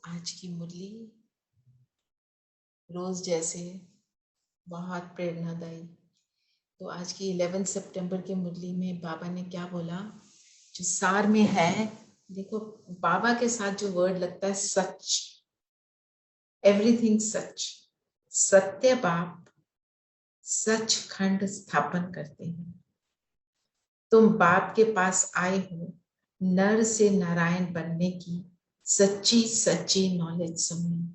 आज की मुरली रोज जैसे बहुत प्रेरणादायी। तो आज की 11 सितंबर की मुरली में बाबा ने क्या बोला, जो सार में है। देखो, बाबा के साथ जो वर्ड लगता है सच, एवरीथिंग सच, सत्य बाप सच खंड स्थापन करते हैं। तुम बाप के पास आए हो नर से नारायण बनने की सच्ची सच्ची नॉलेज सुनने।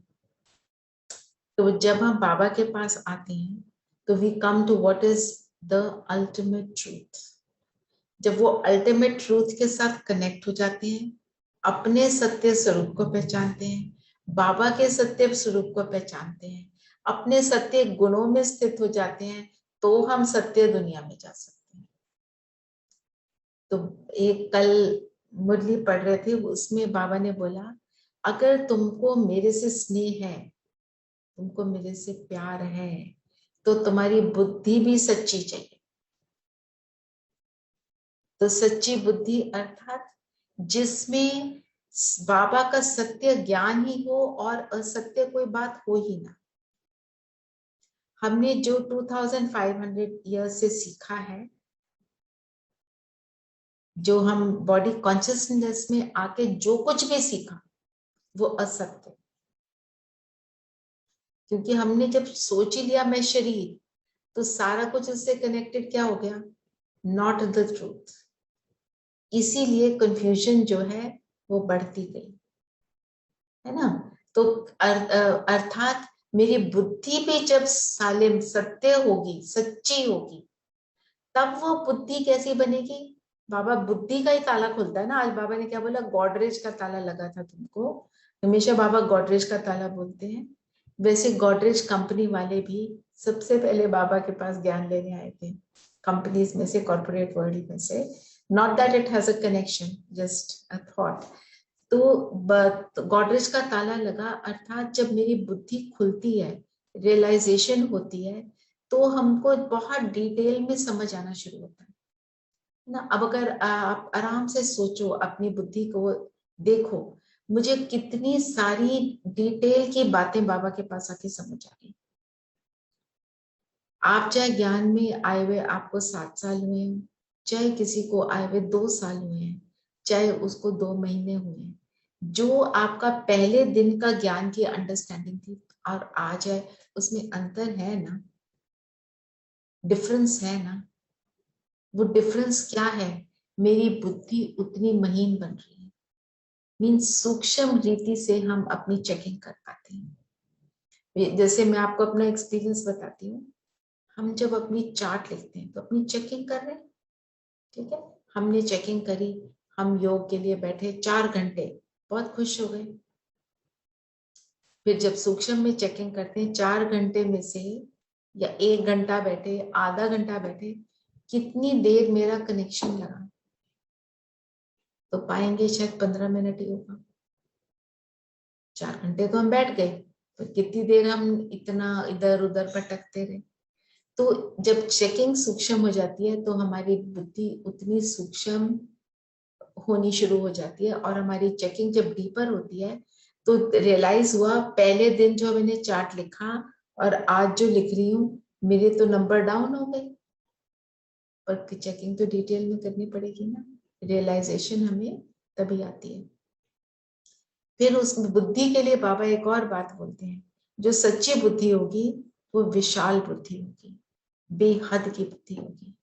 तो जब हम बाबा के पास आते हैं तो we come to what is the ultimate truth. जब वो अल्टीमेट ट्रूथ के साथ कनेक्ट हो जाते हैं, अपने सत्य स्वरूप को पहचानते हैं, बाबा के सत्य स्वरूप को पहचानते हैं, अपने सत्य गुणों में स्थित हो जाते हैं, तो हम सत्य दुनिया में जा सकते हैं। तो एक कल मुरली पढ़ रहे थे, उसमें बाबा ने बोला, अगर तुमको मेरे से स्नेह है, तुमको मेरे से प्यार है, तो तुम्हारी बुद्धि भी सच्ची चाहिए। तो सच्ची बुद्धि अर्थात जिसमें बाबा का सत्य ज्ञान ही हो और असत्य कोई बात हो ही ना। हमने जो 2500 ईयर्स से सीखा है, जो हम बॉडी कॉन्शियसनेस में आके जो कुछ भी सीखा, वो असत्य। क्योंकि हमने जब सोच ही लिया मैं शरीर, तो सारा कुछ उससे कनेक्टेड क्या हो गया, नॉट द ट्रूथ। इसीलिए कंफ्यूजन जो है वो बढ़ती गई, है ना। तो अर्थात मेरी बुद्धि भी जब सालिम सत्य होगी, सच्ची होगी, तब वो बुद्धि कैसी बनेगी। बाबा बुद्धि का ही ताला खुलता है ना। आज बाबा ने क्या बोला, गॉडरेज का ताला लगा था तुमको। हमेशा बाबा गॉडरेज का ताला बोलते हैं। वैसे गॉडरेज कंपनी वाले भी सबसे पहले बाबा के पास ज्ञान लेने आए थे, कंपनीज में से, कॉर्पोरेट वर्ल्ड में से। Not that it has a connection, just a thought. तो गॉडरेज का ताला लगा, अर्थात जब मेरी बुद्धि खुलती है, रियलाइजेशन होती है, तो हमको बहुत डिटेल में समझ आना शुरू होता है ना। अब अगर आप आराम से सोचो, अपनी बुद्धि को देखो, मुझे कितनी सारी डिटेल की बातें बाबा के पास आके समझ आ गई। आप चाहे ज्ञान में आए हुए आपको 7 साल हुए हैं, चाहे किसी को आए हुए 2 साल हुए हैं, चाहे उसको 2 महीने हुए हैं, जो आपका पहले दिन का ज्ञान की अंडरस्टैंडिंग थी और आज है, उसमें अंतर है ना, डिफरेंस है ना। वो डिफरेंस क्या है, मेरी बुद्धि उतनी महीन बन रही है। मीन्स सूक्ष्म रीति से हम अपनी चेकिंग कर पाते हैं। जैसे मैं आपको अपना एक्सपीरियंस बताती हूँ, हम जब अपनी चार्ट लिखते हैं तो अपनी चेकिंग कर रहे हैं, ठीक है। हमने चेकिंग करी, हम योग के लिए बैठे 4 घंटे, बहुत खुश हो गए। फिर जब सूक्ष्म में चेकिंग करते हैं, 4 घंटे में से या 1 घंटा बैठे, आधा घंटा बैठे, कितनी देर मेरा कनेक्शन लगा, तो पाएंगे शायद 15 मिनट ही होगा। 4 घंटे तो हम बैठ गए, तो कितनी देर हम इतना इधर उधर भटकते रहे। तो जब चेकिंग सूक्ष्म हो जाती है, तो हमारी बुद्धि उतनी सूक्ष्म होनी शुरू हो जाती है, और हमारी चेकिंग जब डीपर होती है, तो रियलाइज हुआ पहले दिन जो मैंने चार्ट लिखा और आज जो लिख रही हूँ, मेरे तो नंबर डाउन हो गए। पर चेकिंग तो डिटेल में करनी पड़ेगी ना, रियलाइजेशन हमें तभी आती है। फिर उस बुद्धि के लिए बाबा एक और बात बोलते हैं, जो सच्ची बुद्धि होगी वो विशाल बुद्धि होगी, बेहद की बुद्धि होगी।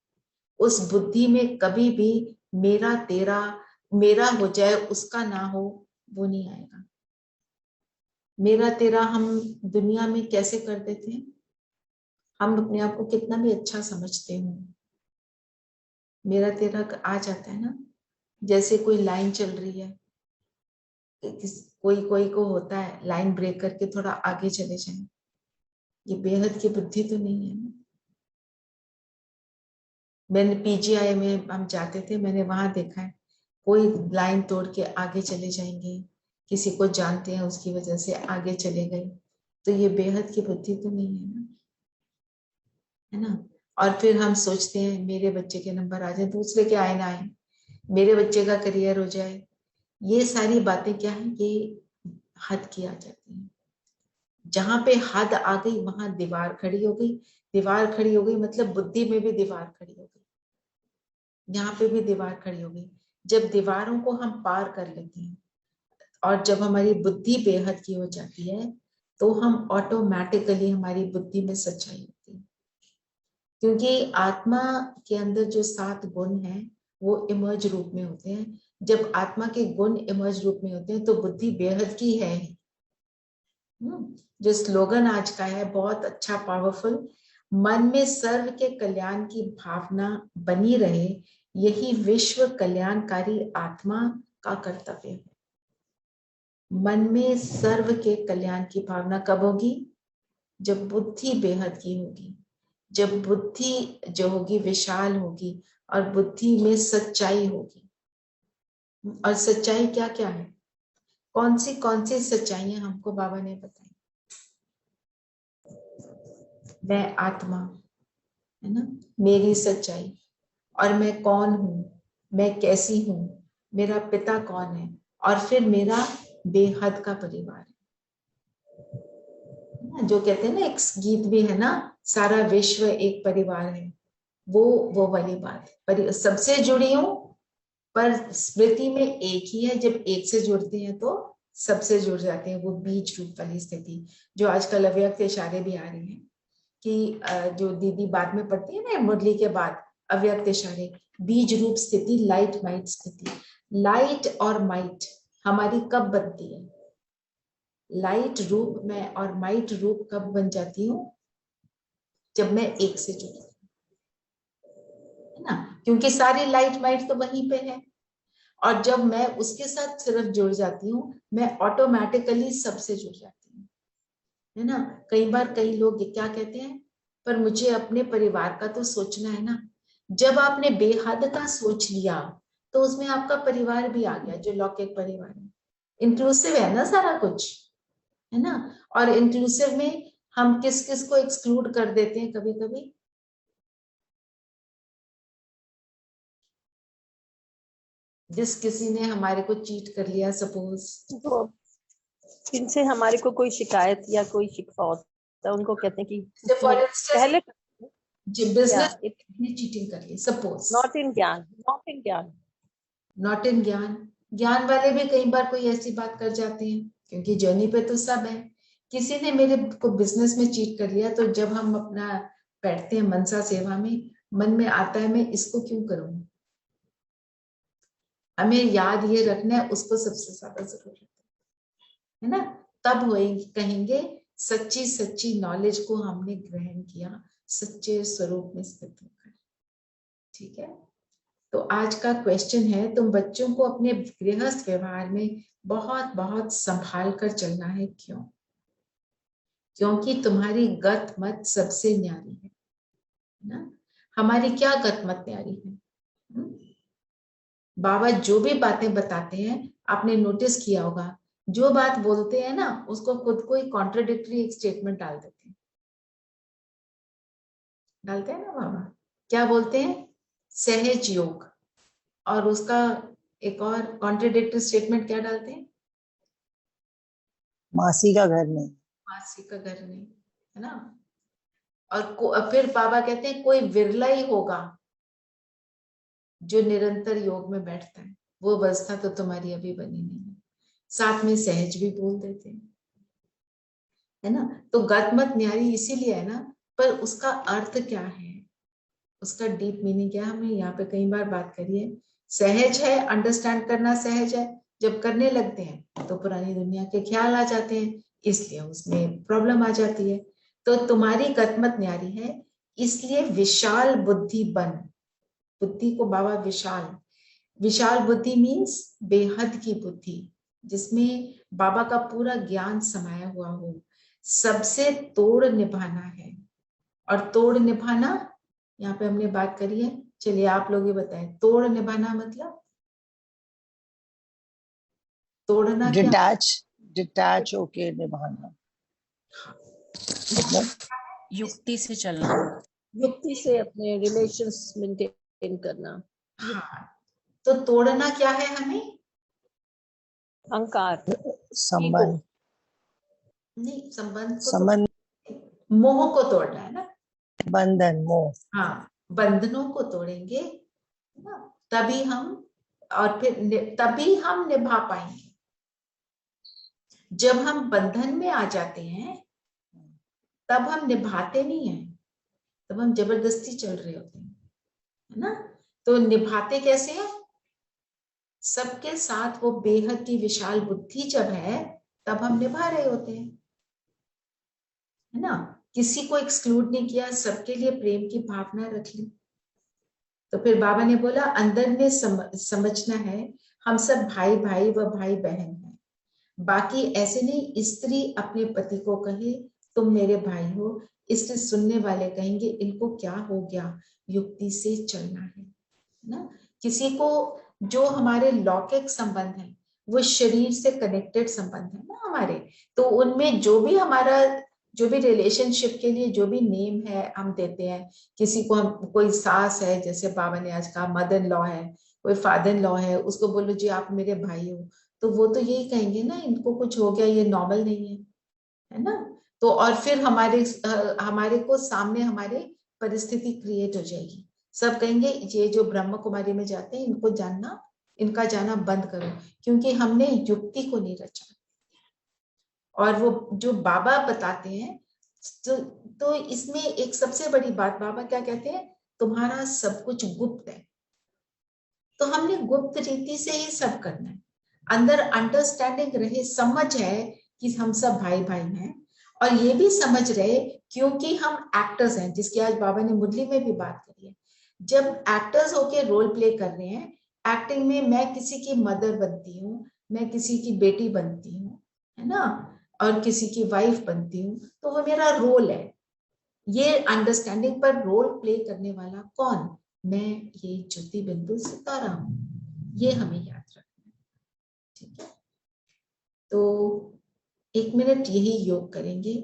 उस बुद्धि में कभी भी मेरा तेरा, मेरा हो जाए उसका ना हो, वो नहीं आएगा। मेरा तेरा हम दुनिया में कैसे कर देते हैं, हम अपने आप को कितना भी अच्छा समझते हो, मेरा तेरा आ जाता है ना। जैसे कोई लाइन चल रही है, कोई कोई को होता है लाइन ब्रेक करके थोड़ा आगे चले जाए, ये बेहद की बुद्धि तो नहीं है ना। मैंने पीजीआई में हम जाते थे, मैंने वहां देखा है, कोई लाइन तोड़ के आगे चले जाएंगे, किसी को जानते हैं उसकी वजह से आगे चले गए, तो ये बेहद की बुद्धि तो नहीं है ना, है ना। और फिर हम सोचते हैं मेरे बच्चे के नंबर आ जाए, दूसरे के आए ना आए, मेरे बच्चे का करियर हो जाए। ये सारी बातें क्या है, ये हद की आ जाती है। जहां पे हद आ गई वहां दीवार खड़ी हो गई। दीवार खड़ी हो गई मतलब बुद्धि में भी दीवार खड़ी हो गई, यहाँ पे भी दीवार खड़ी हो गई। जब दीवारों को हम पार कर लेते हैं और जब हमारी बुद्धि बेहद की हो जाती है तो हम ऑटोमेटिकली, हमारी बुद्धि में सच्चाई होती है। क्योंकि आत्मा के अंदर जो 7 गुण हैं वो इमर्ज रूप में होते हैं। जब आत्मा के गुण इमर्ज रूप में होते हैं तो बुद्धि बेहद की है ही। जो स्लोगन आज का है बहुत अच्छा, पावरफुल, मन में सर्व के कल्याण की भावना बनी रहे, यही विश्व कल्याणकारी आत्मा का कर्तव्य है। मन में सर्व के कल्याण की भावना कब होगी? जब बुद्धि बेहद की होगी, जब बुद्धि जो होगी विशाल होगी और बुद्धि में सच्चाई होगी। और सच्चाई क्या क्या है? कौन सी सच्चाइयां हमको बाबा ने बताई? मैं आत्मा, है ना, मेरी सच्चाई, और मैं कौन हूं, मैं कैसी हूं, मेरा पिता कौन है, और फिर मेरा बेहद का परिवार है। जो कहते हैं ना, एक गीत भी है ना, सारा विश्व एक परिवार है, वो वाली बात। पर सबसे जुड़ी हूं, पर स्मृति में एक ही है। जब एक से जुड़ते हैं तो सबसे जुड़ जाते हैं, वो बीज रूप वाली स्थिति जो आजकल अव्यक्त इशारे भी आ रहे हैं कि जो दीदी बाद में पढ़ती है ना मुरली के बाद, अव्यक्त इशारे, बीज रूप स्थिति, लाइट माइट स्थिति। लाइट और माइट हमारी कब बनती है? लाइट रूप में और माइट रूप कब बन जाती हूँ? जब मैं एक से जुड़ती हूँ, है ना, क्योंकि सारी लाइट माइट तो वहीं पे है। और जब मैं उसके साथ सिर्फ जुड़ जाती हूँ, मैं ऑटोमेटिकली सबसे जुड़ जाती हूँ, है ना। कई बार कई लोग क्या कहते हैं, पर मुझे अपने परिवार का तो सोचना है ना। जब आपने बेहद का सोच लिया तो उसमें आपका परिवार भी आ गया, जो लौकिक परिवार है। इंक्लूसिव है ना सारा कुछ, है ना। और इंक्लूसिव में हम किस किस को एक्सक्लूड कर देते हैं कभी कभी? जिस किसी ने हमारे को चीट कर लिया, सपोज, जिनसे हमारे को कोई शिकायत या कोई शिकवा होता है, उनको कहते हैं कि फॉर इंस्टेंस पहले बिजनेस में चीटिंग कर ली, सपोज। नॉट इन ज्ञान, नॉट इन ज्ञान, नॉट इन ज्ञान। ज्ञान वाले भी कई बार कोई ऐसी बात कर जाते हैं, क्योंकि जर्नी पे तो सब है। किसी ने मेरे को बिजनेस में चीट कर लिया, तो जब हम अपना बैठते हैं मनसा सेवा में, मन में आता है मैं इसको क्यों करूं। हमें याद ये रखना है, उसको सबसे ज्यादा जरूरत है ना। तब होएंगे, कहेंगे सच्ची सच्ची नॉलेज को हमने ग्रहण किया, सच्चे स्वरूप में स्थित होकर। ठीक है, तो आज का क्वेश्चन है, तुम बच्चों को अपने गृहस्थ व्यवहार में बहुत बहुत संभाल कर चलना है। क्यों? क्योंकि तुम्हारी गत मत सबसे न्यारी है ना। हमारी क्या गत मत न्यारी है? बाबा जो भी बातें बताते हैं, आपने नोटिस किया होगा, जो बात बोलते हैं ना उसको खुद को ही कॉन्ट्राडिक्टरी एक स्टेटमेंट डाल देते हैं। डालते हैं ना बाबा, क्या बोलते हैं? सहज योग, और उसका एक और कॉन्ट्राडिक्टरी स्टेटमेंट क्या डालते हैं? मासी का घर नहीं, मासी का घर नहीं, है ना। और फिर बाबा कहते हैं कोई विरला ही होगा जो निरंतर योग में बैठता है, वो अवस्था तो तुम्हारी अभी बनी नहीं है। साथ में सहज भी बोल देते हैं, है ना। तो गतमत न्यारी इसीलिए है ना, पर उसका अर्थ क्या है, उसका डीप मीनिंग क्या है, हमने यहाँ पे कई बार बात करी है। सहज है, अंडरस्टैंड करना सहज है, जब करने लगते हैं तो पुरानी दुनिया के ख्याल आ जाते हैं, इसलिए उसमें प्रॉब्लम आ जाती है। तो तुम्हारी गतमत न्यारी है, इसलिए विशाल बुद्धि बन। बुद्धि को बाबा विशाल, विशाल बुद्धि मीन्स बेहद की बुद्धि, जिसमें बाबा का पूरा ज्ञान समाया हुआ हो। सबसे तोड़ निभाना है, और तोड़ निभाना यहाँ पे हमने बात करी है। चलिए आप लोग ये बताएं, तोड़ निभाना मतलब तोड़ना क्या? डिटैच होके निभाना, मतलब युक्ति से चलना, युक्ति से अपने रिलेशंस मेंटेन करना। हाँ, तो तोड़ना क्या है हमें? अहंकार, संबंध, नहीं, संबंध को संबंध, तो मोह को तोड़ना है ना। बंधन, मोह। हाँ, बंधनों को तोड़ेंगे ना, तभी हम, और फिर तभी हम निभा पाएंगे। जब हम बंधन में आ जाते हैं तब हम निभाते नहीं हैं, तब हम जबरदस्ती चल रहे होते हैं, है ना। तो निभाते कैसे हैं? सबके साथ वो बेहद की विशाल बुद्धि जब है तब हम निभा रहे होते हैं, है ना। किसी को एक्सक्लूड नहीं किया, सबके लिए प्रेम की भावना रख ली। तो फिर बाबा ने बोला अंदर में समझना है हम सब भाई भाई व भाई बहन हैं। बाकी ऐसे नहीं, स्त्री अपने पति को कहे तुम मेरे भाई हो, इससे सुनने वाले कहेंगे इनको क्या हो गया, युक्ति से चलना है ना। किसी को, जो हमारे लौकिक संबंध है वो शरीर से कनेक्टेड संबंध है ना हमारे, तो उनमें जो भी हमारा, जो भी रिलेशनशिप के लिए जो भी नेम है हम देते हैं। किसी को हम, कोई सास है, जैसे बाबा ने आज कहा मदर इन लॉ है, कोई फादर इन लॉ है, उसको बोलो जी आप मेरे भाई हो, तो वो तो यही कहेंगे ना इनको कुछ हो गया, ये नॉर्मल नहीं है ना। तो और फिर हमारे को सामने हमारे परिस्थिति क्रिएट हो जाएगी, सब कहेंगे ये जो ब्रह्म कुमारी में जाते हैं इनको जानना, इनका जाना बंद करो, क्योंकि हमने युक्ति को नहीं रचा। और वो जो बाबा बताते हैं, तो इसमें एक सबसे बड़ी बात बाबा क्या कहते हैं, तुम्हारा सब कुछ गुप्त है, तो हमने गुप्त रीति से ही सब करना है। अंदर अंडरस्टैंडिंग रहे, समझ है कि हम सब भाई भाई हैं, और ये भी समझ रहे क्योंकि हम एक्टर्स हैं, जिसकी आज बाबा ने मुरली में भी बात करी है। जब एक्टर्स होके रोल प्ले कर रहे हैं, एक्टिंग में मैं किसी की मदर बनती हूँ, मैं किसी की बेटी बनती हूँ, है ना, और किसी की वाइफ बनती हूँ, तो वो मेरा रोल है। ये अंडरस्टैंडिंग पर रोल प्ले करने वाला कौन, मैं ये ज्योति बिंदु सितारा हूं, ये हमें याद रखना है, ठीक है। तो 1 मिनट यही योग करेंगे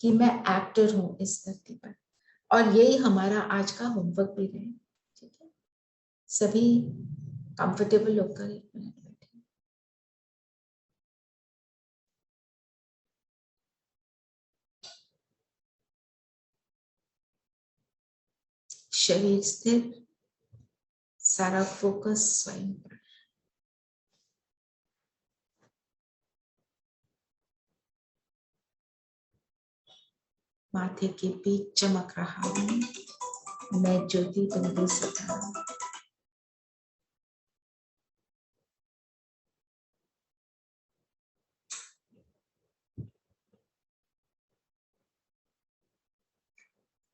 कि मैं एक्टर हूं इस धरती पर, और यही हमारा आज का होमवर्क भी रहे, ठीक है। सभी कंफर्टेबल होकर 1 मिनट बैठे। शरीर स्थिर, सारा फोकस स्वयं पर। माथे के पीठ चमक रहा हूं, मैं ज्योति बिंदु सितारा।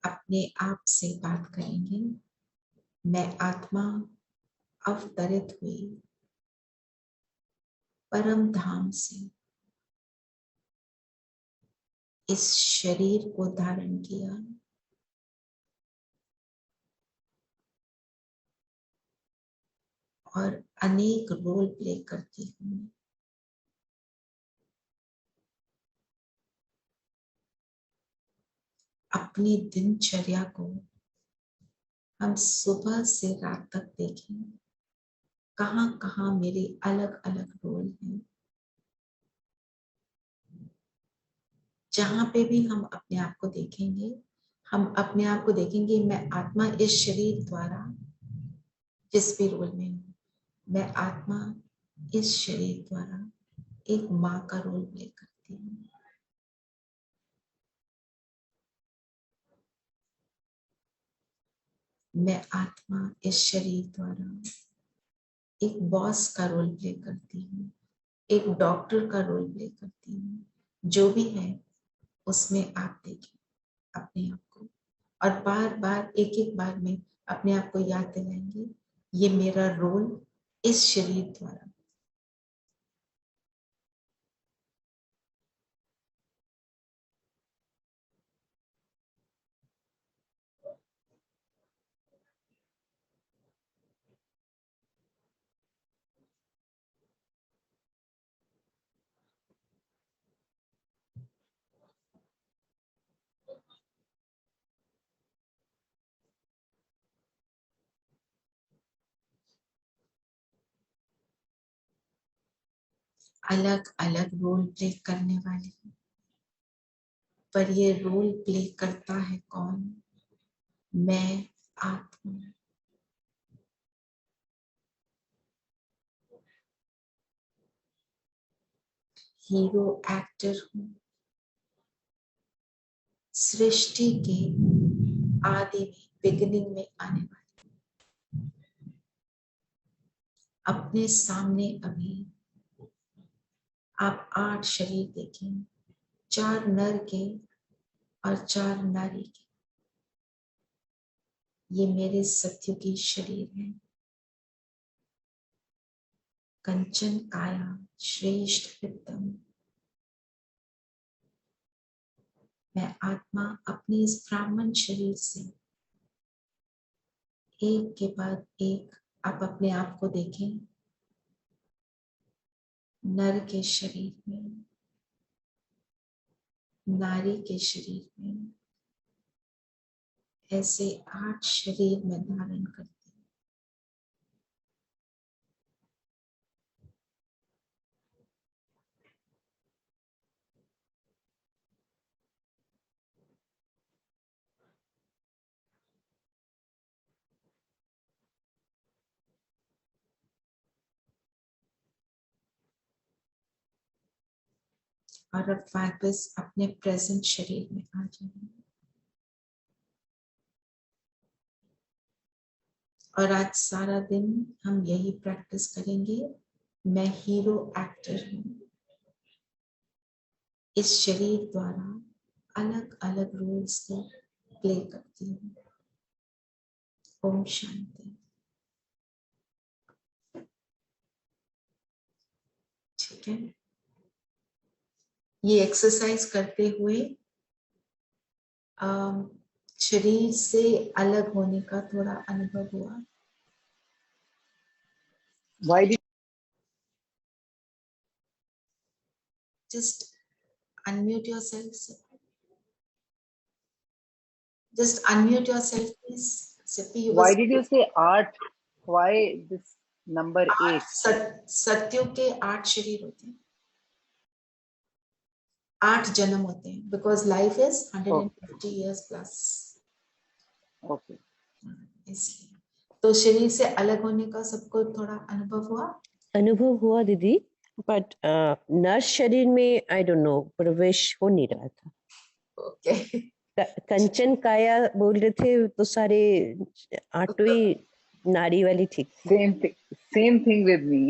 अपने आप से बात करेंगे, मैं आत्मा अवतरित हुई परम धाम से, इस शरीर को धारण किया, और अनेक रोल प्ले करती हूँ। अपनी दिनचर्या को हम सुबह से रात तक देखें, कहाँ कहाँ मेरे अलग अलग रोल हैं। जहां पे भी हम अपने आप को देखेंगे, हम अपने आप को देखेंगे मैं आत्मा इस शरीर द्वारा जिस भी रोल में हूँ, मैं आत्मा इस शरीर द्वारा एक माँ का रोल प्ले करती हूँ। मैं आत्मा इस शरीर द्वारा एक बॉस का रोल प्ले करती हूँ, एक डॉक्टर का रोल प्ले करती हूँ। जो भी है उसमें आप देखें अपने आप को, और बार बार एक एक बार में अपने आप को याद दिलाएंगे ये मेरा रोल इस शरीर द्वारा। अलग अलग रोल प्ले करने वाले पर ये रोल प्ले करता है कौन? मैं आत्मा। हीरो एक्टर हूं, सृष्टि के आदि में, बिगिनिंग में आने वाली। अपने सामने अभी आप 8 शरीर देखें, 4 नर के और 4 नारी के। ये मेरे सत्युगी शरीर है। कंचन काया श्रेष्ठ उत्तम। मैं आत्मा अपने इस ब्राह्मण शरीर से एक के बाद एक आप अपने आप को देखें। नर के शरीर में, नारी के शरीर में, ऐसे 8 शरीर में धारण करते हैं। और अब वापस अपने प्रेजेंट शरीर में आ जाएंगे। और आज सारा दिन हम यही प्रैक्टिस करेंगे। मैं हीरो एक्टर हूं, इस शरीर द्वारा अलग अलग रोल्स को प्ले करती हूँ। ओम शांति। ठीक है, ये एक्सरसाइज करते हुए शरीर से अलग होने का थोड़ा अनुभव हुआ। Why did Just unmute yourself. Just unmute yourself, please. Sippy, you say art? Why this number 8? सत्युग के 8 शरीर होते हैं, 8 जन्म होते हैं, because life is 150 years plus. Okay. इसलिए तो शरीर से अलग होने का सबको थोड़ा अनुभव हुआ दीदी, बट नर्स शरीर में आई डोंट नो प्रवेश हो नहीं रहा था। ओके। कंचन काया बोल रहे थे तो सारे 8वीं नारी वाली ठीक थी। Same thing with me.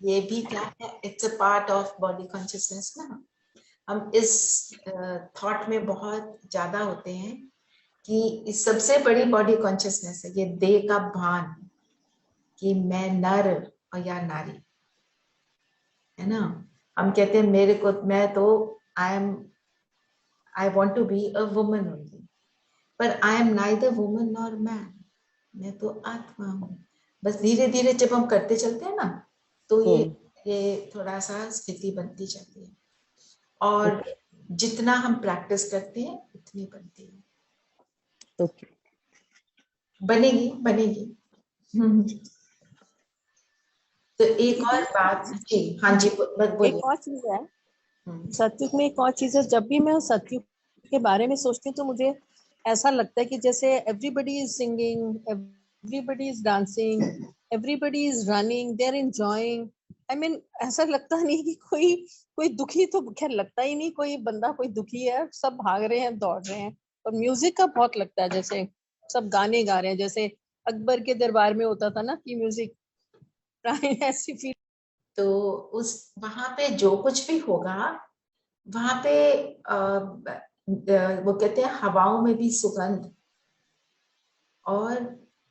ये भी क्या है, it's a part of body consciousness ना। हम इस थॉट में बहुत ज्यादा होते हैं कि इस सबसे बड़ी बॉडी कॉन्शियसनेस है ये देह का भान, कि मैं नर और या नारी है ना। हम कहते हैं मेरे को, मैं तो I want to be a woman only, पर I am neither woman nor man. मैं तो आत्मा हूँ। बस धीरे धीरे जब हम करते चलते हैं ना, तो ये थोड़ा सा स्थिति बनती जाती है। और जितना हम प्रैक्टिस करते हैं उतनी बनती है। ओके, बनेगी। तो एक और बात जी, हाँ जी बोलिए। एक और चीज है सत्युग में, एक और चीज है, जब भी मैं सत्युग के बारे में सोचती हूँ तो मुझे ऐसा लगता है कि जैसे everybody is singing, everybody is dancing, everybody is running, they are enjoying. I mean ऐसा लगता नहीं कि कोई दुखी, तो खैर लगता ही नहीं कोई बंदा कोई दुखी है, सब भाग रहे हैं, दौड़ रहे हैं। और म्यूजिक का बहुत लगता है, जैसे सब गाने गा रहे हैं, जैसे अकबर के दरबार में होता था ना कि म्यूजिक ऐसी फील। तो उस वहां पे जो कुछ भी होगा, वहां पे वो कहते हैं हवाओं में भी सुगंध, और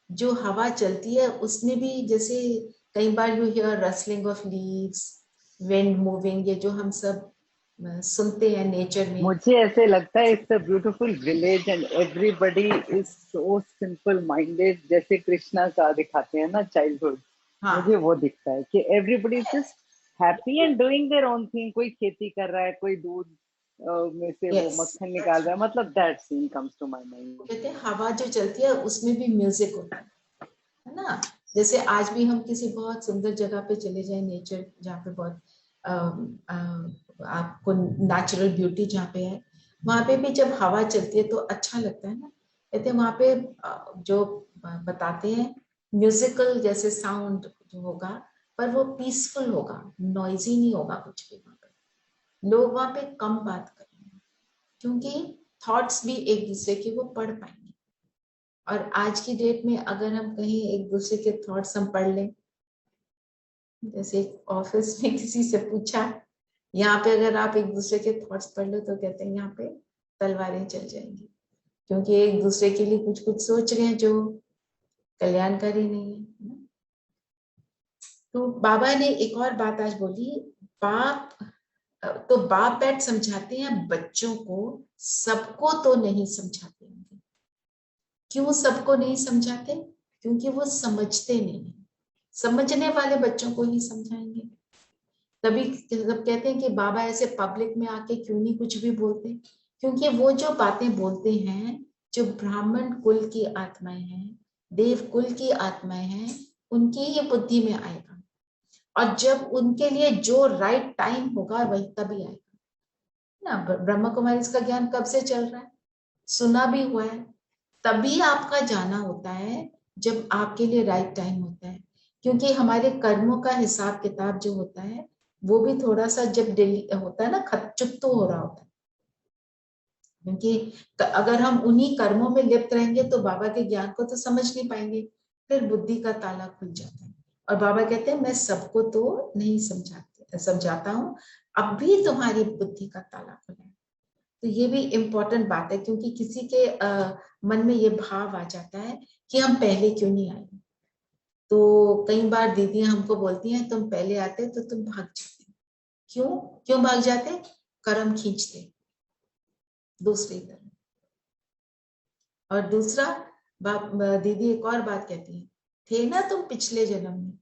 जो हवा चलती है उसमें भी, जैसे कई बार you hear rustling of leaves, wind moving, ये जो हम सब सुनते हैं नेचर में। मुझे ऐसे लगता है it's a beautiful village and everybody is so simple minded, जैसे कृष्णा का दिखाते हैं ना चाइल्डहुड। हाँ, मुझे वो दिखता है कि everybody is just happy and doing their own thing. कोई खेती कर रहा है, कोई दूध में से वो yes. मक्खन निकाल रहा है, मतलब that scene comes to my mind. कहते हैं हवा जो चलती है उसमें भी म्यूजिक होता है ना। जैसे आज भी हम किसी बहुत सुंदर जगह पे चले जाएं, नेचर जहाँ पे बहुत आपको नेचुरल ब्यूटी जहाँ पे है, वहां पे भी जब हवा चलती है तो अच्छा लगता है ना। कहते हैं वहां पे जो बताते हैं म्यूजिकल जैसे साउंड जो होगा, पर वो पीसफुल होगा, नॉइजी नहीं होगा कुछ भी। वहां पे लोग वहां पे कम बात करेंगे क्योंकि थॉट्स भी एक दूसरे के वो पढ़ पाएंगे। और आज की डेट में अगर हम कहीं एक दूसरे के थॉट्स हम पढ़ लें, जैसे ऑफिस में किसी से पूछा, यहाँ पे अगर आप एक दूसरे के थॉट्स पढ़ लो तो कहते हैं यहाँ पे तलवारें चल जाएंगी, क्योंकि एक दूसरे के लिए कुछ कुछ सोच रहे हैं जो कल्याणकारी नहीं है। तो बाबा ने एक और बात आज बोली, बाप तो बाप बैठ समझाते हैं बच्चों को, सबको तो नहीं समझाते होंगे। क्यों सबको नहीं समझाते? क्योंकि वो समझते नहीं है। समझने वाले बच्चों को ही समझाएंगे। तभी सब कहते हैं कि बाबा ऐसे पब्लिक में आके क्यों नहीं कुछ भी बोलते, क्योंकि वो जो बातें बोलते हैं, जो ब्राह्मण कुल की आत्माएं हैं, देव कुल की आत्माएं हैं, उनकी ही बुद्धि में आएगा। और जब उनके लिए जो राइट टाइम होगा वही तभी आएगा ना। ब्रह्मा कुमारी इसका ज्ञान कब से चल रहा है, सुना भी हुआ है। तभी आपका जाना होता है जब आपके लिए राइट टाइम होता है, क्योंकि हमारे कर्मों का हिसाब किताब जो होता है वो भी थोड़ा सा जब डिली होता है ना, चुप हो रहा होता है। क्योंकि अगर हम उन्हीं कर्मों में लिप्त रहेंगे तो बाबा के ज्ञान को तो समझ नहीं पाएंगे, फिर बुद्धि का ताला खुल जाता है। और बाबा कहते हैं मैं सबको तो नहीं समझाता हूँ, अब भी तुम्हारी बुद्धि का ताला खुला है। तो ये भी इम्पोर्टेंट बात है, क्योंकि किसी के मन में ये भाव आ जाता है कि हम पहले क्यों नहीं आए। तो कई बार दीदियां हमको बोलती हैं तुम पहले आते तो तुम भाग जाते। क्यों भाग जाते? कर्म खींचते दूसरी तरफ। और दूसरा दीदी एक और बात कहती है, थे ना तुम पिछले जन्म में,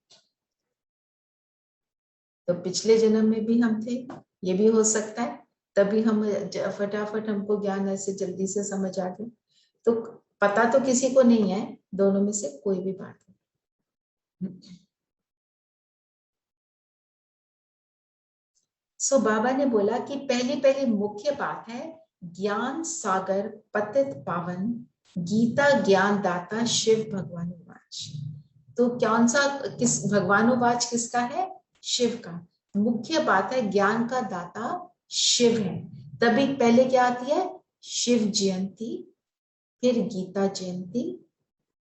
तो पिछले जन्म में भी हम थे, ये भी हो सकता है। तभी हम फटाफट हमको ज्ञान ऐसे जल्दी से समझ आ गया। तो पता तो किसी को नहीं है, दोनों में से कोई भी बात नहीं। सो बाबा ने बोला कि पहली मुख्य बात है ज्ञान सागर पतित पावन, गीता ज्ञान दाता शिव भगवानुवाच। तो कौन सा किस भगवानुवाच किसका है? शिव का। मुख्य बात है ज्ञान का दाता शिव है। तभी पहले क्या आती है? शिव जयंती, फिर गीता जयंती,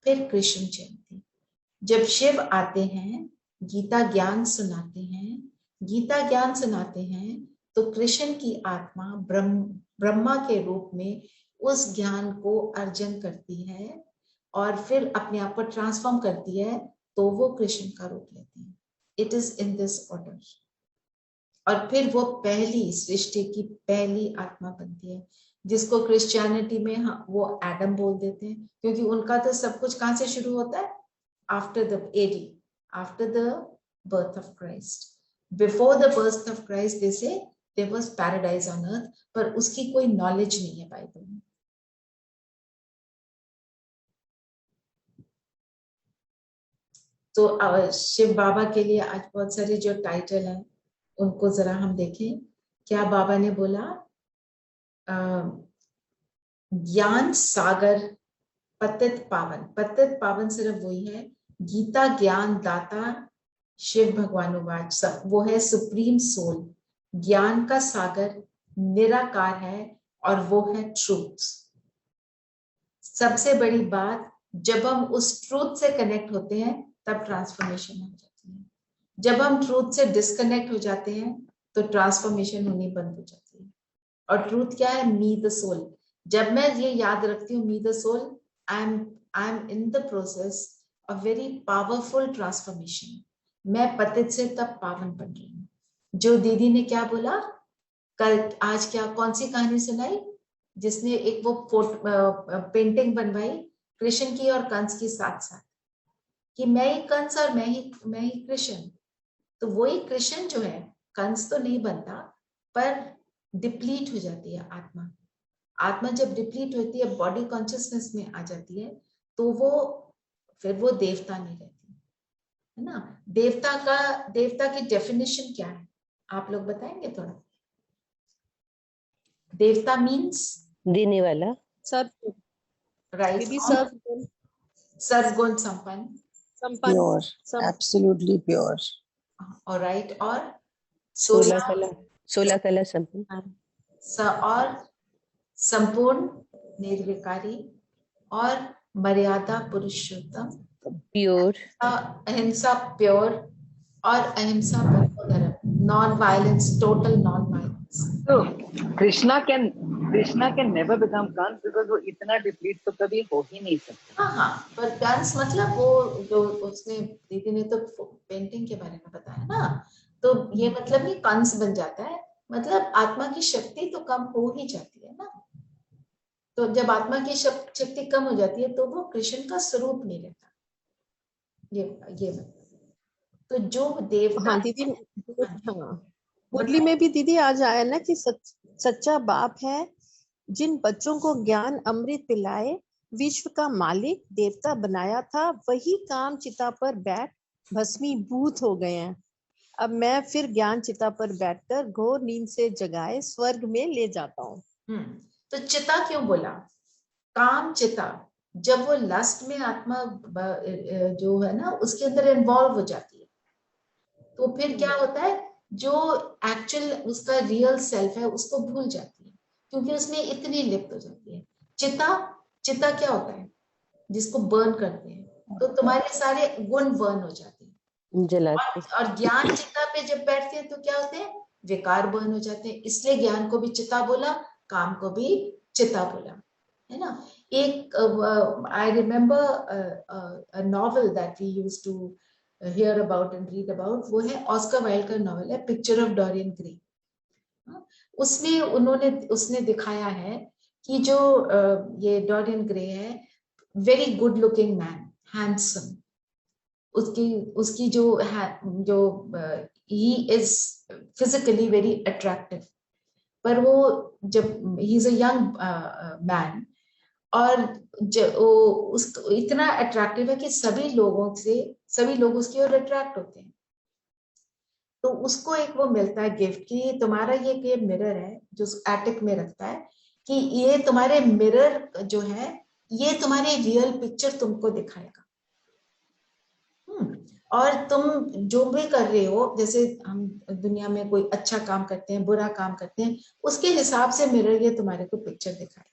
फिर कृष्ण जयंती। जब शिव आते हैं, गीता ज्ञान सुनाते हैं, तो कृष्ण की आत्मा ब्रह्मा के रूप में उस ज्ञान को अर्जन करती है और फिर अपने आप को ट्रांसफॉर्म करती है, तो वो कृष्ण का रूप लेती है। It is in this order. और फिर वो पहली सृष्टि की पहली आत्मा बनती है, जिसको क्रिश्चियनिटी में वो एडम बोल देते हैं, क्योंकि उनका तो सब कुछ कहां से शुरू होता है? After the AD, after the birth of Christ. Before the birth of Christ, they say there was paradise on earth, पर उसकी कोई नॉलेज नहीं है बाइबल में। तो शिव बाबा के लिए आज बहुत सारे जो टाइटल हैं उनको जरा हम देखें। क्या बाबा ने बोला? ज्ञान सागर पतित पावन। पतित पावन सिर्फ वही है, गीता ज्ञान दाता शिव भगवानुवाच, वो है सुप्रीम सोल, ज्ञान का सागर निराकार है और वो है ट्रूथ। सबसे बड़ी बात, जब हम उस ट्रूथ से कनेक्ट होते हैं तब ट्रांसफॉर्मेशन हो जाती है। जब हम ट्रूथ से डिस्कनेक्ट हो जाते हैं तो ट्रांसफॉर्मेशन होनी बंद हो जाती है। और ट्रूथ क्या है? Me the soul. जब मैं ये याद रखती हूँ me the soul, I am in the process of very powerful transformation. मैं पतित से तब पावन बन रही हूँ। जो दीदी ने क्या बोला कल, आज क्या कौन सी कहानी सुनाई, जिसने एक वो पेंटिंग बनवाई कृष्ण की और कंस की साथ साथ, कि मैं ही कंस और मैं ही कृष्ण। तो वही कृष्ण जो है, कंस तो नहीं बनता पर डिप्लीट हो जाती है आत्मा। आत्मा जब डिप्लीट होती है, बॉडी कॉन्शियसनेस में आ जाती है, तो वो फिर वो देवता नहीं रहती है ना। देवता की डेफिनेशन क्या है, आप लोग बताएंगे थोड़ा? देवता मीन्स देने वाला, सर्व, राइट, दीदी सर्व सर्वगुण संपन्न, संपन्न, Pure, absolutely pure. और राइट, और 16 कला संपन्न, और संपूर्ण निर्विकारी और मर्यादा पुरुषोत्तम, प्योर, अहिंसा प्योर और अहिंसा परमो धर्म, non violence, total non violence. तो Krishna can never become Kansa because वो इतना डिप्लीट तो कभी हो ही नहीं सकता। हाँ हाँ, पर कंस मतलब वो जो उसने, दीदी ने तो पेंटिंग के बारे में बताया ना, तो ये मतलब नहीं कंस बन जाता है, मतलब आत्मा की शक्ति तो कम हो ही जाती है ना। तो जब आत्मा की शक्ति कम हो जाती है तो वो कृष्ण का स्वरूप नहीं रहता, ये मतलब। तो जो देवता, हाँ दीदी, हाँ मुरली में भी दीदी आज आया ना कि सच्चा बाप है जिन बच्चों को ज्ञान अमृत पिलाए, विश्व का मालिक देवता बनाया था, वही काम चिता पर बैठ भस्मीभूत हो गए हैं। अब मैं फिर ज्ञान चिता पर बैठकर घोर नींद से जगाए स्वर्ग में ले जाता हूँ। तो चिता क्यों बोला? काम चिता, जब वो लस्ट में आत्मा जो है ना उसके अंदर इन्वॉल्व हो जाती है, तो फिर क्या होता है, जो एक्चुअल उसका रियल सेल्फ है उसको भूल जाती है, क्योंकि उसमें इतनी लिप्त हो जाती है। चिता क्या होता है? जिसको बर्न करते हैं, तो तुम्हारे सारे गुण बर्न हो जाते हैं, जलाते, और ज्ञान चिता पे जब बैठते हैं तो क्या होते हैं? विकार बर्न हो जाते हैं। इसलिए ज्ञान को भी चिता बोला, काम को भी चिता बोला, है ना। एक I remember a novel that we used to hear about and read about, वो है ऑस्कर वाइल्ड का नॉवेल है पिक्चर ऑफ डोरियन ग्रे। उसमें उसने दिखाया है कि जो ये डोरियन ग्रे है, very good looking man, handsome, उसकी जो he is physically very attractive, पर वो जब he is a young man, और उसको इतना अट्रैक्टिव है कि सभी लोग उसकी ओर अट्रैक्ट होते हैं। तो उसको एक वो मिलता है गिफ्ट कि तुम्हारा ये मिरर है जो एटिक में रखता है, कि ये तुम्हारे मिरर जो है ये तुम्हारी रियल पिक्चर तुमको दिखाएगा। और तुम जो भी कर रहे हो, जैसे हम दुनिया में कोई अच्छा काम करते हैं, बुरा काम करते हैं, उसके हिसाब से मिरर ये तुम्हारे को पिक्चर दिखाएगा।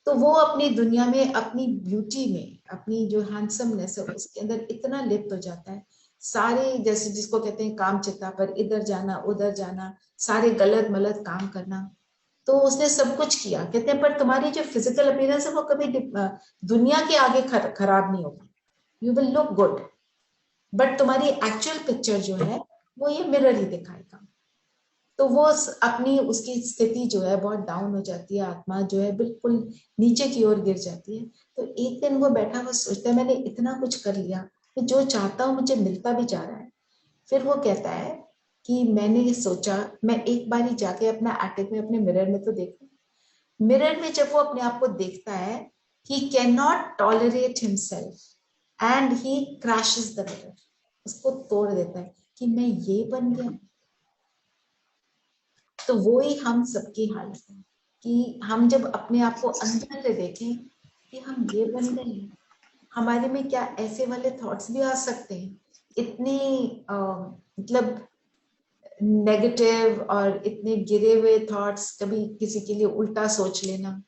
तो वो अपनी दुनिया में, अपनी ब्यूटी में, अपनी जो हैंडसमनेस है उसके अंदर इतना लिप्त हो जाता है, सारे जैसे जिसको कहते हैं काम चिता पर इधर जाना उधर जाना, सारे गलत मलत काम करना। तो उसने सब कुछ किया, कहते हैं पर तुम्हारी जो फिजिकल अपीयरेंस है वो कभी दुनिया के आगे खराब नहीं होगी, you will look good, but तुम्हारी एक्चुअल पिक्चर जो है वो ये मिरर ही दिखाएगा। तो वो अपनी उसकी स्थिति जो है बहुत डाउन हो जाती है, आत्मा जो है बिल्कुल नीचे की ओर गिर जाती है। तो एक दिन वो बैठा हुआ सोचता है मैंने इतना कुछ कर लिया, मैं जो चाहता हूँ मुझे मिलता भी जा रहा है। फिर वो कहता है कि मैंने ये सोचा मैं एक बार ही जाके अपना एटिक में अपने मिरर में तो देखूं। मिरर में जब वो अपने आप को देखता है, he cannot tolerate himself and he crashes the mirror, उसको तोड़ देता है कि मैं ये बन गया। तो वो ही हम सबकी हालत है कि हम जब अपने आप को अंदर से देखें कि हम ये बन गए हैं, हमारे में क्या ऐसे वाले थॉट्स भी आ सकते हैं, इतनी मतलब नेगेटिव और इतने गिरे हुए थॉट्स, कभी किसी के लिए उल्टा सोच लेना।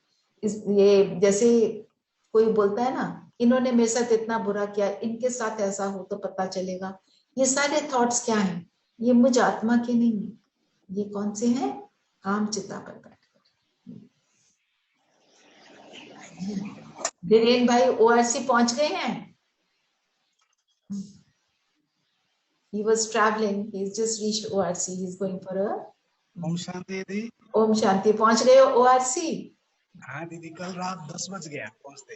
ये जैसे कोई बोलता है ना, इन्होंने मेरे साथ इतना बुरा किया, इनके साथ ऐसा हो तो पता चलेगा। ये सारे थॉट्स क्या हैं? ये मुझ आत्मा के नहीं है, ये कौन से हैं? काम चिता पर बैठकर। धीरेन भाई ओआरसी पहुंच गए हैं। He was traveling. He's just reached ORC. He's going for a Om Shanti दीदी। ओम शांति। पहुंच गए हो ORC? हाँ दीदी, कल रात 10 बज गया पहुंचते।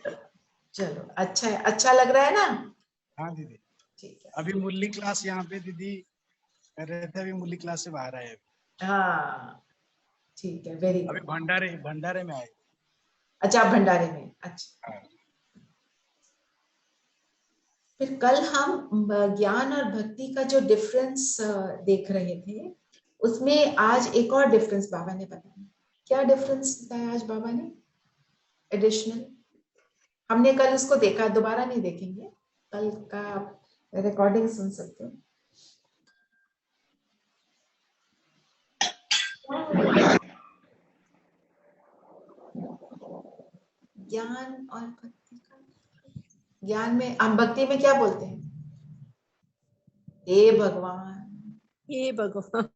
चलो अच्छा है, अच्छा लग रहा है ना? हाँ दीदी। ठीक है। अभी मुरली क्लास यहाँ पे दीदी कर रहे थे, अभी मुरली क्लास से बाहर आए। हाँ ठीक है, वेरी अभी गुड। भंडारे में आए। अच्छा भंडारे में, अच्छा। हाँ। फिर कल हम ज्ञान और भक्ति का जो डिफरेंस देख रहे थे, उसमें आज एक और डिफरेंस बाबा ने बताया क्या डिफरेंस बताया आज बाबा ने एडिशनल? हमने कल उसको देखा, दोबारा नहीं देखेंगे, कल का आप रिकॉर्डिंग सुन सकते हो। ज्ञान और भक्ति का, ज्ञान में हम भक्ति में क्या बोलते हैं? हे भगवान, हे भगवान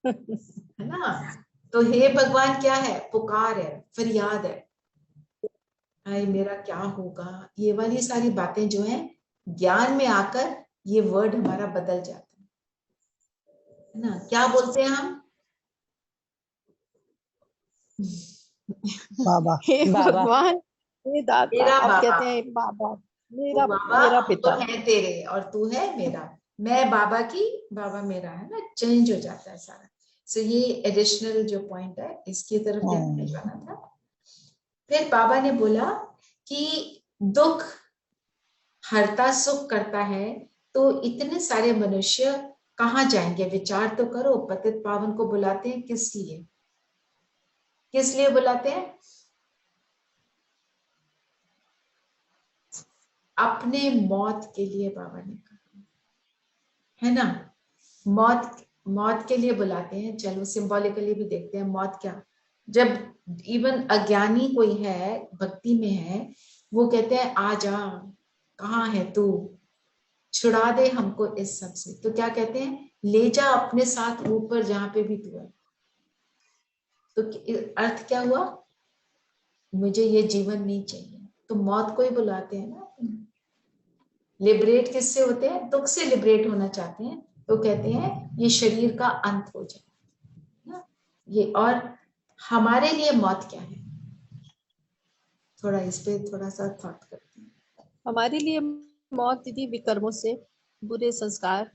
है ना? तो हे भगवान क्या है? पुकार है, फरियाद है, हाय मेरा क्या होगा, ये वाली सारी बातें जो है ज्ञान में आकर ये वर्ड हमारा बदल जाता है ना? क्या बोलते हैं हम? बाबा हे बाबा। भगवान, हे दाता, मेरा आप बाबा। कहते हैं बाबा, मेरा बाबा मेरा हम पिता। तो है तेरे और तू है मेरा, मैं बाबा की, बाबा मेरा, है ना? चेंज हो जाता है सारा। सो ये एडिशनल जो पॉइंट है, इसकी तरफ ध्यान नहीं जाना था। फिर बाबा ने बोला कि दुख हरता सुख करता है, तो इतने सारे मनुष्य कहाँ जाएंगे? विचार तो करो, पतित पावन को बुलाते हैं किस लिए? किस लिए बुलाते हैं? अपने मौत के लिए बाबा ने कहा, है ना? मौत के लिए बुलाते हैं। चलो सिंबॉलिकली भी देखते हैं मौत क्या। जब इवन अज्ञानी कोई है, भक्ति में है, वो कहते हैं आ जा, कहाँ है तू, छुड़ा दे हमको इस सब से। तो क्या कहते हैं? ले जा अपने साथ ऊपर जहां पे भी तू है। तो अर्थ क्या हुआ? मुझे ये जीवन नहीं चाहिए, तो मौत को ही बुलाते हैं ना। लिबरेट किससे होते हैं? दुख से लिबरेट होना चाहते हैं, तो कहते हैं ये शरीर का अंत हो जाए ना ये। और हमारे लिए मौत क्या है? थोड़ा इस पे थोड़ा सा थॉट करते हैं। हमारे लिए मौत दीदी विकर्मों से, बुरे संस्कार,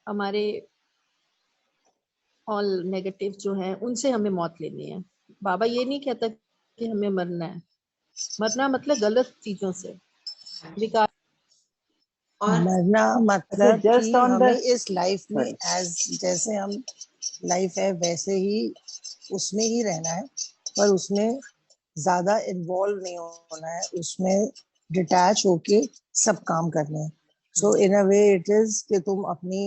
हमारे ऑल नेगेटिव जो है उनसे हमें मौत लेनी है। बाबा ये नहीं कहता कि हमें मरना है। मरना मतलब गलत चीजों से, विकार। और मरना मतलब just कि on हमें the- इस लाइफ में एज जैसे हम लाइफ है वैसे ही उसमें ही रहना है, पर उसमें ज्यादा इन्वॉल्व नहीं होना है, उसमें डिटैच होके सब काम करने हैं। सो इन अ वे इट इज कि तुम अपनी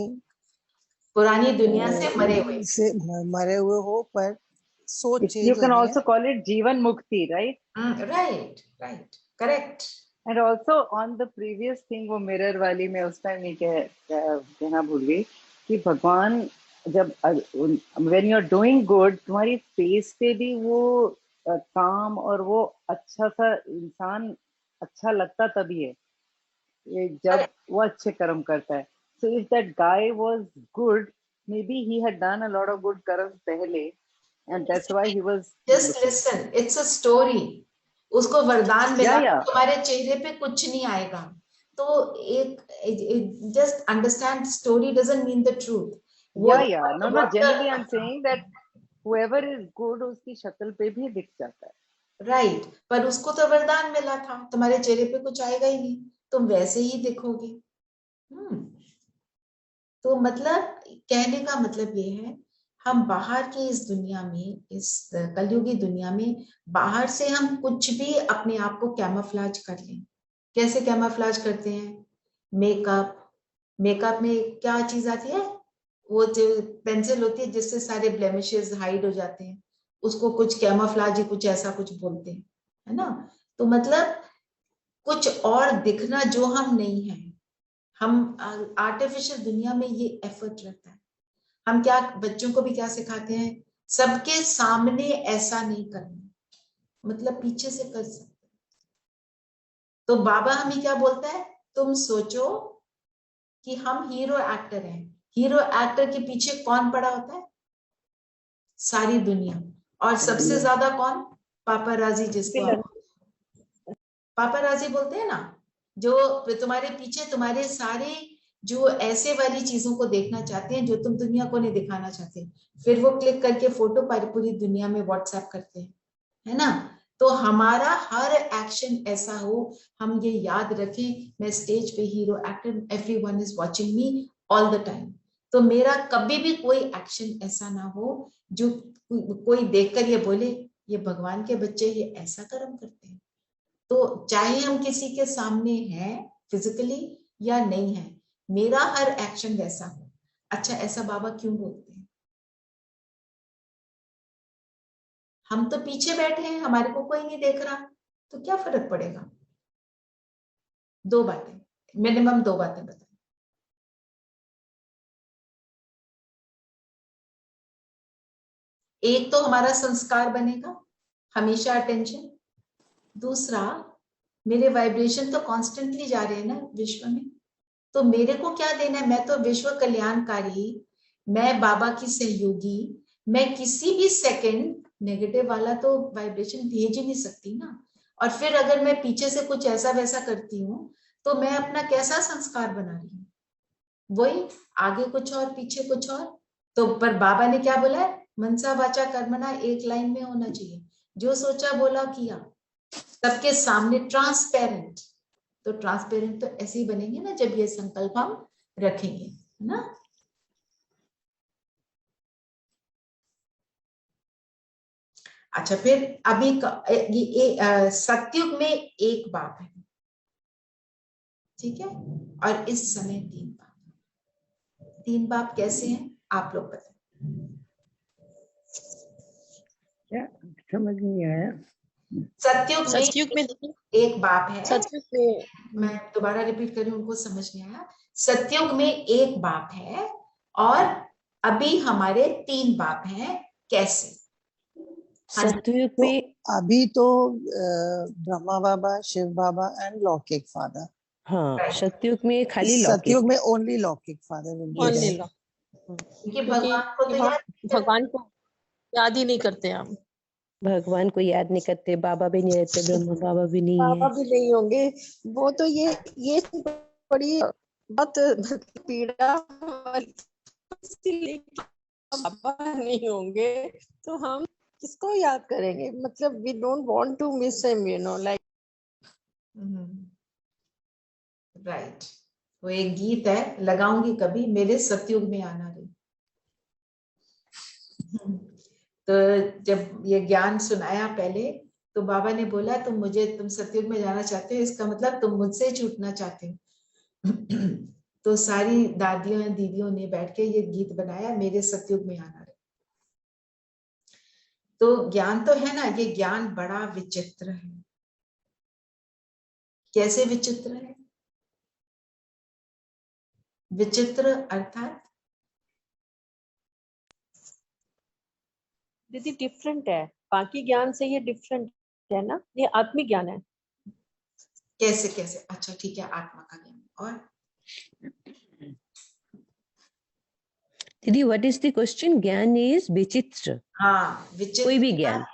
पुरानी दुनिया से मरे हुए। से मरे हुए हो, पर सोच You चेंज can होनी also है। call it Jivan Mukti, right? Right, correct. And also on the previous thing, वो मिरर वाली में उस टाइम नहीं कहना भूल गई कि भगवान जब when you're doing good, तुम्हारी फेस पे भी वो काम और वो अच्छा सा इंसान अच्छा लगता तभी है ये जब वो अच्छे कर्म करता है। So if that guy was good, maybe he had done a lot of good कर्म पहले, and that's why he was just listen, it's a story. उसको वरदान मिला yeah. तुम्हारे चेहरे पे कुछ नहीं आएगा। तो एक just understand, story doesn't mean the truth. Yeah. No, generally I'm saying that whoever is good उसकी शक्ल पे भी दिख जाता है। राइट, पर उसको तो वरदान मिला था, तुम्हारे चेहरे पे कुछ आएगा ही नहीं, तुम वैसे ही दिखोगे। तो मतलब कहने का मतलब ये है, हम बाहर की इस दुनिया में, इस कलयुगी दुनिया में, बाहर से हम कुछ भी अपने आप को कैमोफ्लेज कर लें। कैसे कैमोफ्लेज करते हैं? मेकअप में क्या चीज आती है? वो जो पेंसिल होती है जिससे सारे ब्लेमिशेस हाइड हो जाते हैं, उसको कुछ कैमोफ्लेज ही कुछ ऐसा कुछ बोलते हैं, है ना? तो मतलब कुछ और दिखना जो हम नहीं है। हम आर्टिफिशियल दुनिया में ये एफर्ट रहता है। हम क्या बच्चों को भी क्या सिखाते हैं? सबके सामने ऐसा नहीं करना, मतलब पीछे से कर सकते। तो बाबा हमें क्या बोलता है? तुम सोचो कि हम हीरो एक्टर हैं। हीरो एक्टर के पीछे कौन पड़ा होता है? सारी दुनिया। और सबसे ज्यादा कौन? पापाराजी, जिसको पापाराजी बोलते हैं ना, जो तुम्हारे पीछे तुम्हारे सारे जो ऐसे वाली चीजों को देखना चाहते हैं जो तुम दुनिया को नहीं दिखाना चाहते, फिर वो क्लिक करके फोटो पूरी दुनिया में व्हाट्सएप करते हैं, है ना? तो हमारा हर एक्शन ऐसा हो, हम ये याद रखें, मैं स्टेज पे hero actor, everyone is watching me all the time. तो मेरा कभी भी कोई एक्शन ऐसा ना हो जो कोई देखकर ये बोले ये भगवान के बच्चे ये ऐसा कर्म करते हैं। तो चाहे हम किसी के सामने हैं फिजिकली या नहीं है, मेरा हर एक्शन वैसा हो। अच्छा, ऐसा बाबा क्यों बोलते हैं? हम तो पीछे बैठे हैं, हमारे को कोई नहीं देख रहा, तो क्या फर्क पड़ेगा? दो बातें, मिनिमम दो बातें बताएं। एक तो हमारा संस्कार बनेगा, हमेशा अटेंशन। दूसरा, मेरे वाइब्रेशन तो कॉन्स्टेंटली जा रहे हैं ना विश्व में, तो मेरे को क्या देना है? मैं तो विश्व कल्याणकारी, मैं बाबा की सहयोगी, मैं किसी भी सेकंड नेगेटिव वाला तो वाइब्रेशन भेज ही नहीं सकती ना। और फिर अगर मैं पीछे से कुछ ऐसा वैसा करती हूँ तो मैं अपना कैसा संस्कार बना रही हूँ? वही आगे कुछ और पीछे कुछ और। तो पर बाबा ने क्या बोला है? मनसा वाचा कर्मणा एक लाइन में होना चाहिए, जो सोचा बोला किया, सबके सामने ट्रांसपेरेंट। तो ट्रांसपेरेंट तो ऐसे ही बनेंगे ना जब ये संकल्प हम रखेंगे, है ना। अच्छा, फिर अभी सतयुग में एक बाप है, ठीक है, और इस समय तीन बाप। तीन बाप कैसे हैं आप लोग बताएं? क्या समझ नहीं आया? सतयुग में एक बाप है, सतयुग में मैं दोबारा रिपीट कर रही हूँ, उनको समझ नहीं आया। सतयुग में एक बाप है और अभी हमारे तीन बाप हैं, कैसे? सतयुग तो में अभी तो ब्रह्मा बाबा, शिव बाबा एंड लौकिक फादर। हाँ, सतयुग में खाली लौकिक। सतयुग में ओनली लौकिक father will be only there. law, क्योंकि क्योंकि भगवान को तो वहाँ याद भगवान को याद ही नहीं करते हम। भगवान को याद नहीं करते, बाबा भी नहीं रहते, ब्रह्मा बाबा भी नहीं बाबा है। भी नहीं होंगे। वो तो ये बड़ी बहुत पीड़ा वाली, इसीलिए कि बाबा नहीं होंगे तो हम किसको याद करेंगे? मतलब we don't want to miss him, you know, like. Right. वो एक गीत है, लगाऊंगी कभी, मेरे सतयुग में आना रे। तो जब ये ज्ञान सुनाया पहले, तो बाबा ने बोला तुम सतयुग में जाना चाहते हो, इसका मतलब तुम मुझसे छूटना चाहते हो। तो सारी दादियों दीदियों ने बैठ के ये गीत बनाया, मेरे सतयुग में आना रे। तो ज्ञान तो है ना, ये ज्ञान बड़ा विचित्र है। कैसे विचित्र है? विचित्र अर्थात दीदी डिफरेंट है, बाकी ज्ञान से ये डिफरेंट है ना, ये आत्मिक ज्ञान है। कैसे कैसे? अच्छा ठीक है, आत्मा का ज्ञान। और दीदी, व्हाट इज द क्वेश्चन? ज्ञान इज विचित्र। हाँ, विचित्र। कोई भी ज्ञान,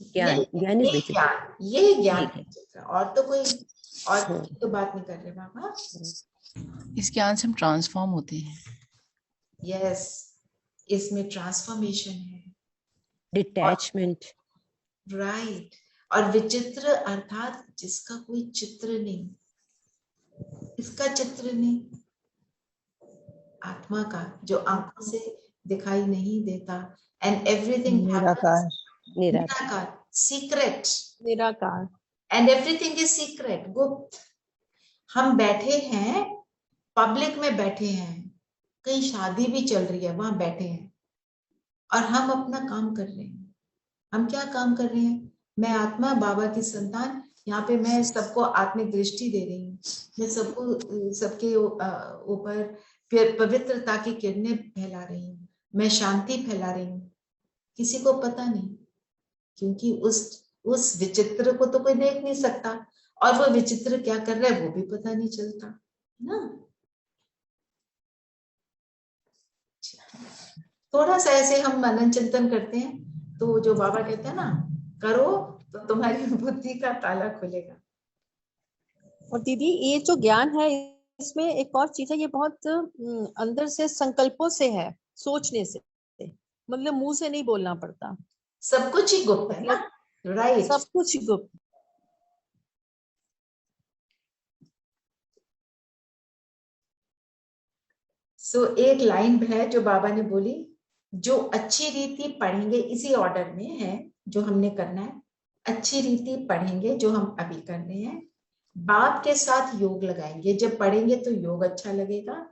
ज्ञान इज विचित्र। ये ज्ञान ठीक है। विचित्र, और तो कोई और तो बात नहीं कर रहे बाबा। इस ज्ञान से हम ट्रांसफॉर्म होते हैं। यस, इसमें ट्रांसफॉर्मेशन है, डिटैचमेंट। राइट। और विचित्र अर्थात जिसका कोई चित्र नहीं, इसका चित्र नहीं, आत्मा का, जो आंखों से दिखाई नहीं देता। एंड एवरीथिंग निराकार। निराकार, सीक्रेट, निराकार। एंड एवरीथिंग इज सीक्रेट, गुप्त। हम बैठे हैं, पब्लिक में बैठे हैं, कहीं शादी भी चल रही है, वहां बैठे हैं और हम अपना काम कर रहे हैं। हम क्या काम कर रहे हैं? मैं आत्मा, बाबा की संतान, यहाँ पे मैं सबको आत्मिक दृष्टि दे रही हूँ, मैं सबको, सबके ऊपर पवित्रता की किरणें फैला रही हूँ, मैं शांति फैला रही हूँ। किसी को पता नहीं, क्योंकि उस विचित्र को तो कोई देख नहीं सकता, और वो विचित्र क्या कर रहा है वो भी पता नहीं चलता ना। थोड़ा सा ऐसे हम मनन चिंतन करते हैं, तो जो बाबा कहते हैं ना, करो तो तुम्हारी बुद्धि का ताला खुलेगा। और दीदी ये जो ज्ञान है, इसमें एक और चीज है, ये बहुत अंदर से संकल्पों से है, सोचने से, मतलब मुंह से नहीं बोलना पड़ता। सब कुछ ही गुप्त है ना, राइट। सब कुछ गुप्त। सो एक लाइन है जो बाबा ने बोली, जो अच्छी रीति पढ़ेंगे, इसी ऑर्डर में है जो हमने करना है, अच्छी रीति पढ़ेंगे जो हम अभी कर रहे हैं, बाप के साथ योग लगाएंगे, जब पढ़ेंगे तो योग अच्छा लगेगा,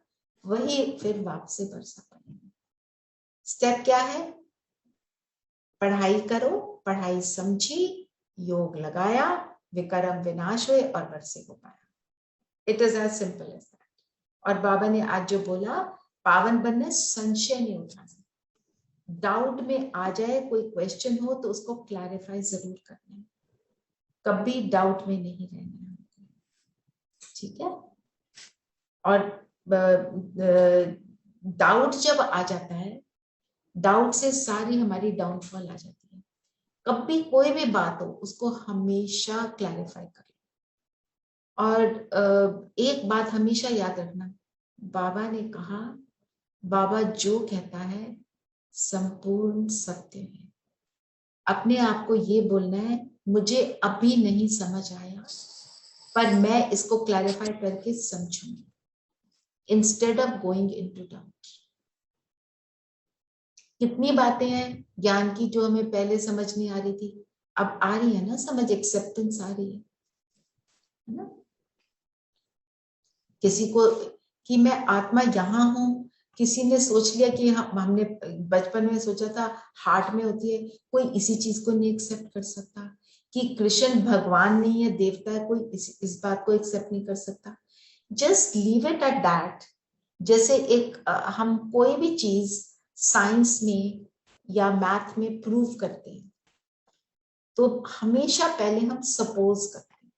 वही फिर बाप से बरसा पड़ेंगे। स्टेप क्या है? पढ़ाई करो, पढ़ाई समझी, योग लगाया, विकर्म विनाश हुए और बरसे को पाया। It is as simple as that. और बाबा ने आज जो बोला, पावन बनना, संशय नहीं उठाना, डाउट में आ जाए, कोई क्वेश्चन हो तो उसको क्लैरिफाई जरूर करना है, कभी डाउट में नहीं रहना है, ठीक है? और डाउट जब आ जाता है, डाउट से सारी हमारी डाउनफॉल आ जाती है। कभी कोई भी बात हो उसको हमेशा क्लैरिफाई कर लो। और एक बात हमेशा याद रखना, बाबा ने कहा, बाबा जो कहता है संपूर्ण सत्य है। अपने आप को ये बोलना है, मुझे अभी नहीं समझ आया पर मैं इसको क्लैरिफाई करके समझूंगी, instead of going into doubt. कितनी बातें हैं ज्ञान की जो हमें पहले समझ नहीं आ रही थी, अब आ रही है ना समझ, एक्सेप्टेंस आ रही है ना? किसी को कि मैं आत्मा यहाँ हूं, किसी ने सोच लिया कि हमने बचपन में सोचा था हार्ट में होती है, कोई इसी चीज को नहीं एक्सेप्ट कर सकता। कि कृष्ण भगवान नहीं है, देवता है, कोई इस बात को एक्सेप्ट नहीं कर सकता। Just leave it at that. जैसे एक हम कोई भी चीज साइंस में या मैथ में प्रूव करते हैं तो हमेशा पहले हम सपोज करते हैं।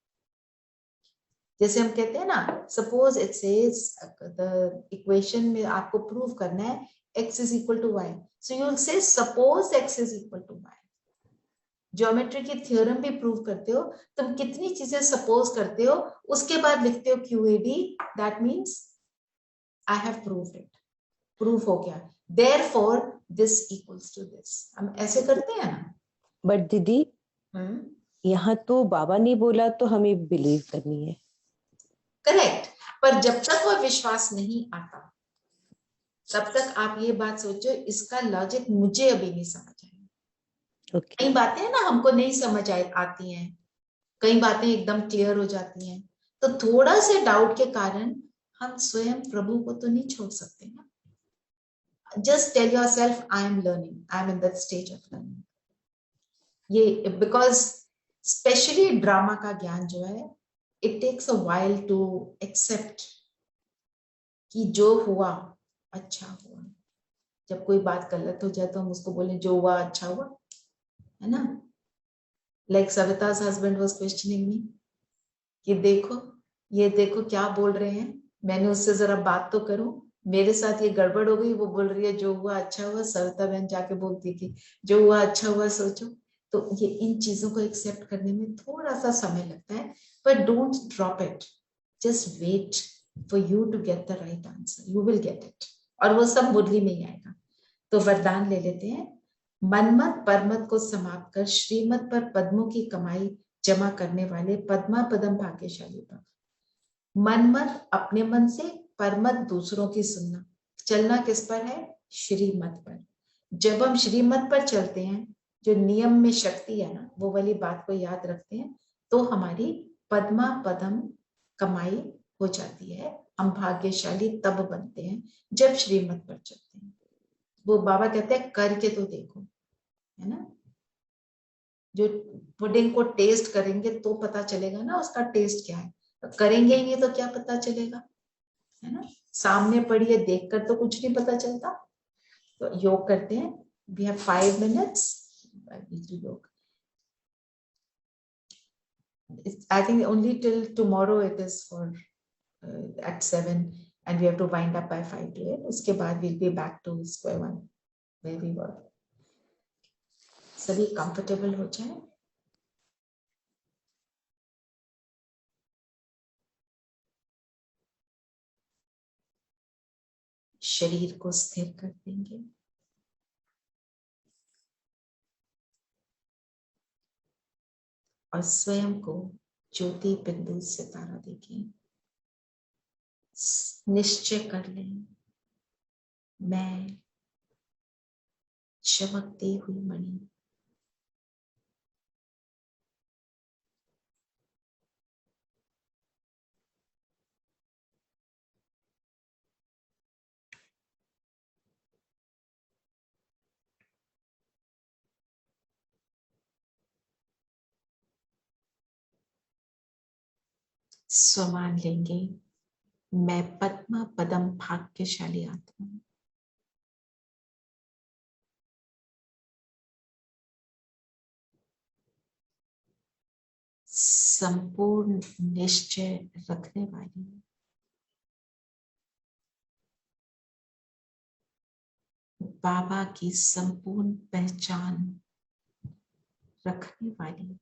जैसे हम कहते हैं ना, suppose it says the equation में आपको प्रूव करना है x is equal to y, so you will say suppose x is equal to y. Geometry की थ्योरम भी प्रूव करते हो, तुम कितनी चीजें सपोज करते हो, उसके बाद लिखते हो QAD, that means I have proved it, proof हो गया, therefore this equals to this. हम ऐसे करते हैं ना। बट दीदी यहाँ तो बाबा ने बोला तो हमें बिलीव करनी है। करेक्ट, पर जब तक वो विश्वास नहीं आता तब तक आप ये बात सोचो, इसका लॉजिक मुझे अभी नहीं समझ आया। Okay. कई बातें ना हमको नहीं समझ आती हैं, कई बातें एकदम क्लियर हो जाती हैं, तो थोड़ा से डाउट के कारण हम स्वयं प्रभु को तो नहीं छोड़ सकते ना। Just tell yourself, I am learning, I am in that stage of learning. ये बिकॉज स्पेशली ड्रामा का ज्ञान जो है, it takes a while to accept कि जो हुआ अच्छा हुआ। जब कोई बात गलत हो जाए तो हम उसको बोले जो हुआ अच्छा हुआ, है ना? Like Savita's husband was questioning me कि देखो, ये देखो क्या बोल रहे हैं, मैंने उससे जरा बात तो करूं, मेरे साथ ये गड़बड़ हो गई, वो बोल रही है जो हुआ अच्छा हुआ। सविता बहन जाके बोलती थी जो हुआ अच्छा हुआ सोचो। तो ये इन चीजों को एक्सेप्ट करने में थोड़ा सा समय लगता है, पर don't drop it, just wait for you to get the right answer, you will get it, और वो सब मुरली में ही आएगा। तो वरदान ले लेते हैं। मनमत परमत को समाप्त कर श्रीमत पर पद्मों की कमाई जमा करने वाले पद्मा पदम भाग्यशाली भव। मनमत अपने मन से, परमत दूसरों की सुनना। चलना किस पर है? श्रीमत पर। जब हम श्रीमत पर चलते हैं, जो नियम में शक्ति है ना, वो वाली बात को याद रखते हैं, तो हमारी पद्मा पदम कमाई हो जाती है। हम भाग्यशाली तब बनते हैं जब श्रीमत पर चलते हैं। वो बाबा कहते हैं करके तो देखो, है ना? जो पुडिंग को टेस्ट करेंगे तो पता चलेगा ना उसका टेस्ट क्या है, करेंगे ही नहीं तो क्या पता चलेगा, है ना? सामने पड़ी है, देखकर तो कुछ नहीं पता चलता। तो योग करते हैं। वी हैव 5 minutes योग। I think only till tomorrow it is for at 7 and we have to wind up by 5 to 8. उसके बाद we'll be back to square one where we were. सभी कंफर्टेबल हो जाए। शरीर को स्थिर कर देंगे। और स्वयं को ज्योति बिंदु सितारा देखें। निश्चय कर लें मैं चमकती हुई मणि, स्वमान लेंगे। मैं पद्मा पदम भाग्यशाली आत्मा हूं। संपूर्ण निश्चय रखने वाली, बाबा की संपूर्ण पहचान रखने वाली,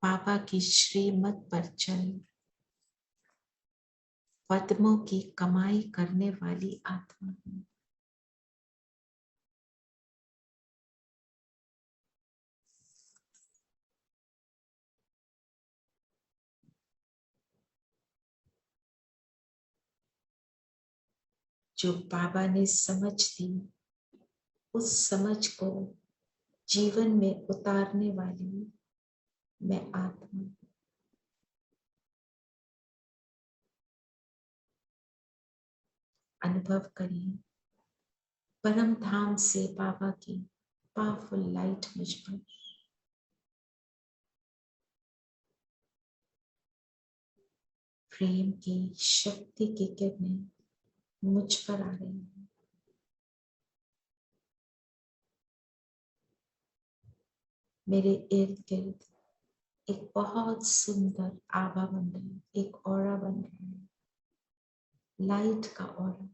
बाबा की श्रीमत पर चल पद्मों की कमाई करने वाली आत्मा हूं। जो बाबा ने समझ दी, उस समझ को जीवन में उतारने वाली मैं आत्मा हूं। अनुभव करिए परम धाम से बाबा की पावरफुल लाइट मुझ पर, प्रेम की शक्ति की किरणें मुझ पर आ रही हैं। मेरे इर्द गिर्द एक बहुत सुंदर आभा बन रही है, एक ऑरा बन रहा है, लाइट का ऑरा,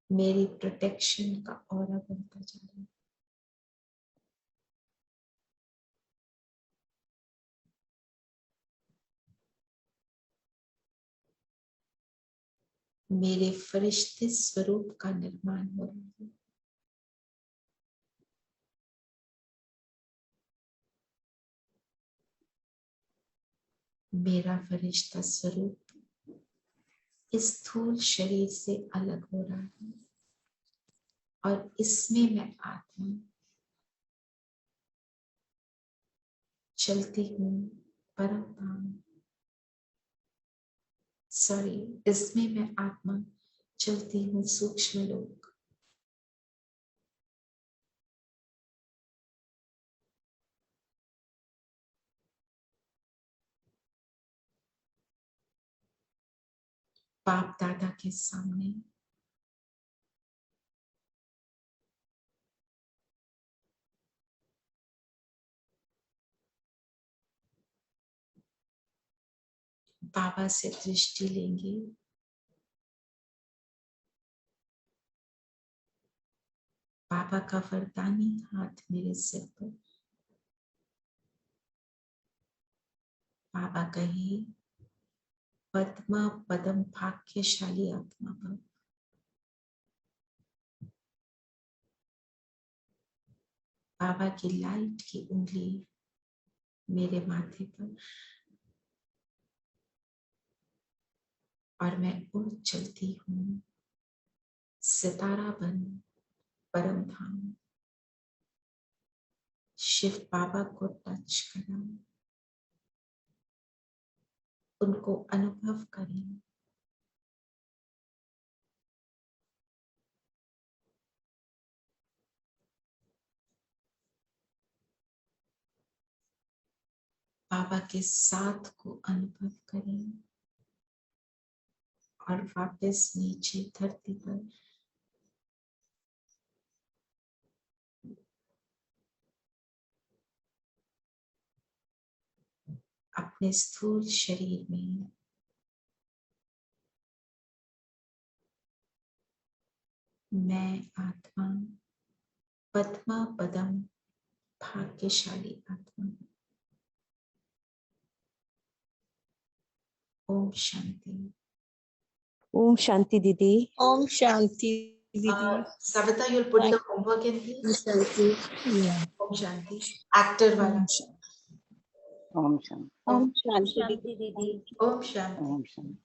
मेरी प्रोटेक्शन का ऑरा बनता जा रहा है। मेरे फरिश्ते स्वरूप का निर्माण हो रहा है। मेरा फरिश्ता स्वरूप इस स्थूल शरीर से अलग हो रहा है और इसमें मैं आत्मा चलती हूँ परम धाम। सॉरी, इसमें मैं आत्मा चलती हूँ सूक्ष्म लोक। बाप दादा के सामने बाबा से दृष्टि लेंगे। बाबा का वरदानी हाथ मेरे सिर पर। बाबा कहे पद्मा पदम भाग्यशाली आत्मा पर। बाबा की लाइट की उंगली मेरे माथे पर और मैं उड़ चलती हूँ सितारा बन परम धाम। शिव बाबा को टच करा, उनको अनुभव करें। बाबा के साथ को अनुभव करें और वापस नीचे धरती पर अपने स्थूल शरीर में मैं आत्मा पद्मा पदम भाग्यशाली आत्मा। ओम शांति। ओम शांति दीदी। ओम शांति दीदी। Savita, you'll put the homework in, please. Shanti. Om Shanti. Actor वाला. ओम शांति। ओम शांति। ओम शांति।